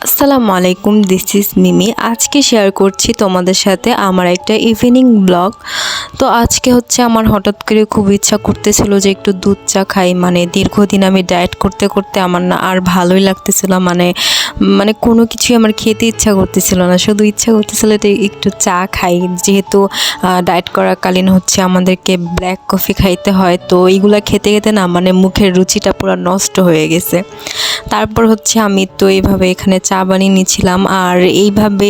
আসসালামু আলাইকুম, this is মিমি। আজকে শেয়ার করছি তোমাদের সাথে আমার একটা ইভিনিং ব্লগ। তো আজকে হচ্ছে আমার হঠাৎ করে খুব ইচ্ছা করতেছিল যে একটু দুধ চা খাই। দীর্ঘদিন আমি ডায়েট করতে করতে আমার না আর ভালোই লাগতেছিল, মানে কোনো কিছুই আমার খেতে ইচ্ছা করতেছিল না, শুধু ইচ্ছা করতেছিল যে একটু চা খাই। যেহেতু ডায়েট করাকালীন হচ্ছে আমাদেরকে ব্ল্যাক কফি খাইতে হয়, তো এইগুলা খেতে খেতে না মুখের রুচিটা পুরো নষ্ট হয়ে গেছে। তারপর হচ্ছে আমি তো এইভাবে এখানে চা বানিয়ে নিয়েছিলাম, আর এইভাবে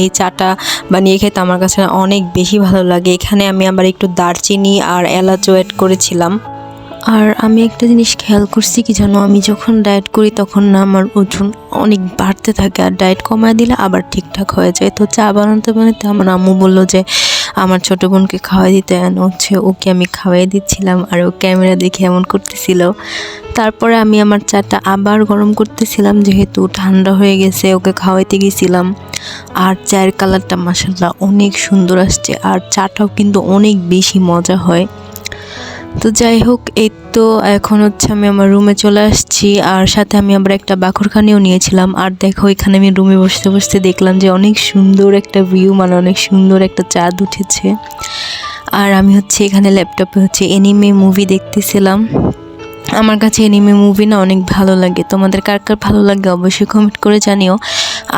এই চাটা বানিয়ে খেতে আমার কাছে না অনেক বেশি ভালো লাগে। এখানে আমি আবার একটু দারচিনি আর এলাচও অ্যাড করেছিলাম। আর আমি একটা জিনিস খেয়াল করছি কি জানো, আমি যখন ডায়েট করি তখন না আমার ওজন অনেক বাড়তে থাকে, আর ডায়েট কমায় দিলে আবার ঠিকঠাক হয়ে যায়। তো চা বানাতে বানাতে আমার আম্মু বললো যে আমার ছোটো বোনকে খাওয়াই দিতে, ওকে আমি খাওয়াই দিচ্ছিলাম আর ও ক্যামেরা দেখে এমন করতেছিল। তারপরে আমি আমার চাটা আবার গরম করতেছিলাম, যেহেতু ঠান্ডা হয়ে গেছে, ওকে খাওয়াইতে গেছিলাম। আর চায়ের কালারটা মাশাআল্লাহ অনেক সুন্দর আসছে, আর চাটাও কিন্তু অনেক বেশি মজা হয়। তো যাই হোক, এই তো এখন হচ্ছে আমি আমার রুমে চলে আসছি, আর সাথে আমি আবার একটা বাকরখানিও নিয়েছিলাম। আর দেখো, এখানে আমি রুমে বসতে বসতে দেখলাম যে অনেক সুন্দর একটা ভিউ, অনেক সুন্দর একটা চাঁদ উঠেছে। আর আমি হচ্ছে এখানে ল্যাপটপে হচ্ছে এনিমে মুভি দেখতেছিলাম। আমার কাছে এনিমে মুভি না অনেক ভালো লাগে। তোমাদের কার কার ভালো লাগে অবশ্যই কমেন্ট করে জানিও।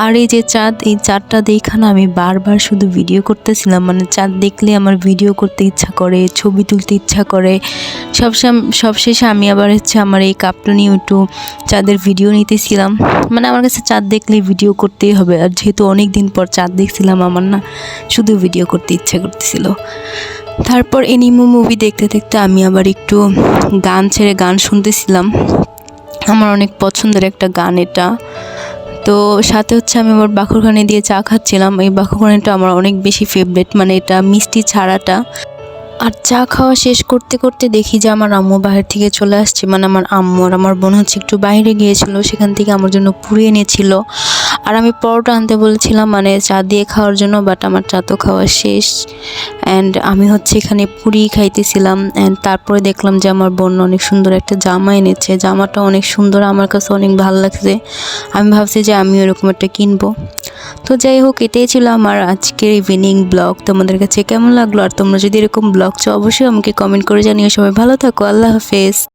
আর এই যে চাঁদ, এই চাঁদটা দেখা না আমি বারবার শুধু ভিডিও করতেছিলাম। চাঁদ দেখলে আমার ভিডিও করতে ইচ্ছা করে, ছবি তুলতে ইচ্ছা করে। সবশেষে আমি আবার হচ্ছে আমার এই কাপটা নিয়ে একটু চাঁদের ভিডিও নিতেছিলাম। আমার কাছে চাঁদ দেখলে ভিডিও করতেই হবে, আর যেহেতু অনেক দিন পর চাঁদ দেখছিলাম, আমার না শুধু ভিডিও করতে ইচ্ছা করতেছিল। তারপর এনিমে মুভি দেখতে দেখতে আমি আবার একটু গান ছেড়ে গান শুনতেছিলাম। আমার অনেক পছন্দের একটা গান এটা। তো সাথে হচ্ছে আমি আবার বাকরখানি দিয়ে চা খাচ্ছিলাম। এই বাকরখানিটা আমার অনেক বেশি ফেভারিট, এটা মিষ্টি ছাড়াটা। আর চা খাওয়া শেষ করতে করতে দেখি যে আমার আম্মু বাইরে থেকে চলে আসছে। আমার আম্মু আর আমার বোন হচ্ছে একটু বাইরে গিয়েছিল, সেখান থেকে আমার জন্য পুরি এনেছিল। আর আমি পরোটা আনতে বলেছিলাম চা দিয়ে খাওয়ার জন্য, বাট আমার চা তো খাওয়া শেষ। অ্যান্ড আমি হচ্ছে এখানে পুরি খাইতেছিলাম। অ্যান্ড তারপরে দেখলাম যে আমার বোন অনেক সুন্দর একটা জামা এনেছে। জামাটা অনেক সুন্দর, আমার কাছে অনেক ভালো লাগছে। আমি ভাবছি যে আমি এরকম একটা কিনবো। তো যাই হোক, এটাই ছিল আমার আজকের ইভিনিং ব্লগ। তোমাদের কাছে কেমন লাগলো? আর তোমরা যদি এরকম ব্লগ চাও অবশ্যই আমাকে কমেন্ট করে জানিও। সবাই ভালো থাকো, আল্লাহ হাফেজ।